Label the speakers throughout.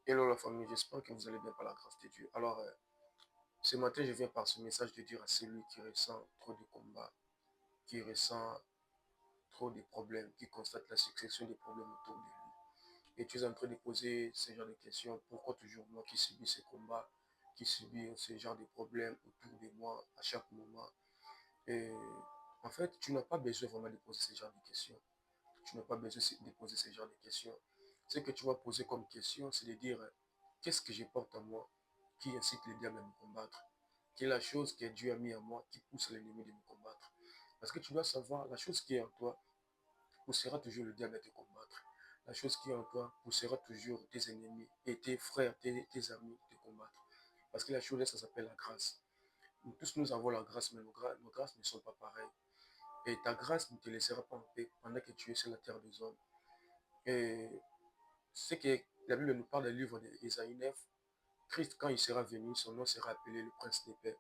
Speaker 1: Hello la famille, j'espère que vous allez bien par la grâce de Dieu. Alors, ce matin, je viens par ce message de dire à celui qui ressent trop de combats, qui ressent trop de problèmes, qui constate la succession des problèmes autour de lui. Et tu es en train de poser ce genre de questions. Pourquoi toujours moi qui subis ces combats, qui subis ce genre de problèmes autour de moi à chaque moment? Et en fait, tu n'as pas besoin vraiment de poser ce genre de questions. Tu n'as pas besoin de poser ce genre de questions. Ce que tu vas poser comme question, c'est de dire qu'est-ce que je porte en moi qui incite le diable à me combattre? Quelle est la chose que Dieu a mis en moi qui pousse l'ennemi de me combattre? Parce que tu dois savoir, la chose qui est en toi poussera toujours le diable à te combattre. La chose qui est en toi poussera toujours tes ennemis et tes frères, tes amis te combattre. Parce que la chose, ça s'appelle la grâce. Nous tous, nous avons la grâce, mais nos grâces ne sont pas pareilles. Et ta grâce ne te laissera pas en paix pendant que tu es sur la terre des hommes. Et ce que la Bible nous parle du livre d'Ésaïe 9, Christ, quand il sera venu, son nom sera appelé le prince des paix.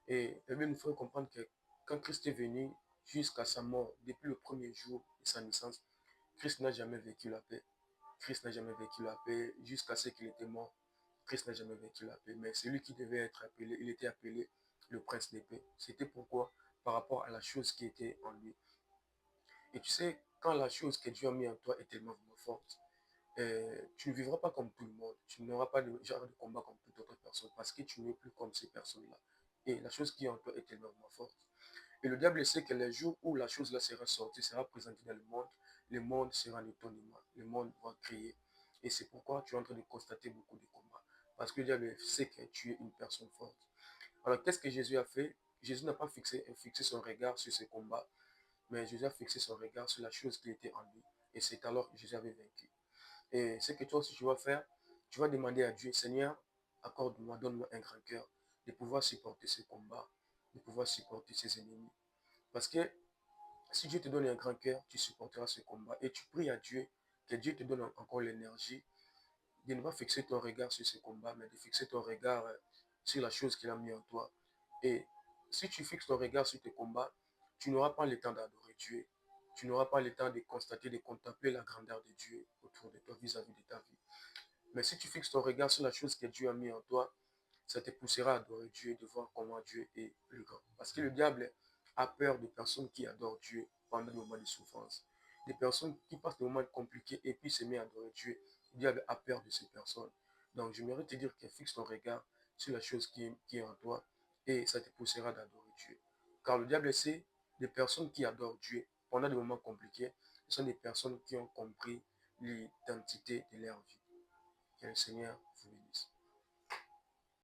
Speaker 1: Et la Bible nous fait comprendre que quand Christ est venu jusqu'à sa mort, depuis le premier jour de sa naissance, Christ n'a jamais vécu la paix. Christ n'a jamais vécu la paix jusqu'à ce qu'il était mort. Christ n'a jamais vécu la paix. Mais celui qui devait être appelé, il était appelé le prince des paix. C'était pourquoi, par rapport à la chose qui était en lui. Et tu sais, quand la chose que Dieu a mis en toi est tellement vraiment forte, tu ne vivras pas comme tout le monde. Tu n'auras pas de genre de combat comme toute autre personne parce que tu n'es plus comme ces personnes-là. Et la chose qui est en toi est énormément forte. Et le diable sait que les jours où la chose-là sera sortie, sera présentée dans le monde sera en étonnement. Le monde va crier. Et c'est pourquoi tu es en train de constater beaucoup de combats. Parce que le diable sait que tu es une personne forte. Alors, qu'est-ce que Jésus a fait? Jésus n'a pas fixé son regard sur ce combat, mais Jésus a fixé son regard sur la chose qui était en lui. Et c'est alors que Jésus avait vaincu. Et ce que toi aussi tu vas faire, tu vas demander à Dieu, Seigneur, accorde-moi, donne-moi un grand cœur de pouvoir supporter ce combat, de pouvoir supporter ses ennemis. Parce que si Dieu te donne un grand cœur, tu supporteras ce combat. Et tu pries à Dieu, que Dieu te donne encore l'énergie de ne pas fixer ton regard sur ce combat, mais de fixer ton regard sur la chose qu'il a mis en toi. Et si tu fixes ton regard sur tes combats, tu n'auras pas le temps d'adorer Dieu. Tu n'auras pas le temps de constater, de contempler la grandeur de Dieu autour de toi vis-à-vis de ta vie. Mais si tu fixes ton regard sur la chose que Dieu a mis en toi, ça te poussera à adorer Dieu et de voir comment Dieu est plus grand. Parce que le diable a peur des personnes qui adorent Dieu pendant des moments de souffrance. Des personnes qui passent des moments compliqués et puis se mettent à adorer Dieu. Le diable a peur de ces personnes. Donc, j'aimerais te dire que fixe ton regard sur la chose qui est en toi et ça te poussera d'adorer Dieu. Car le diable sait, des personnes qui adorent Dieu pendant des moments compliqués, ce sont des personnes qui ont compris l'identité de leur vie. Que le Seigneur vous bénisse.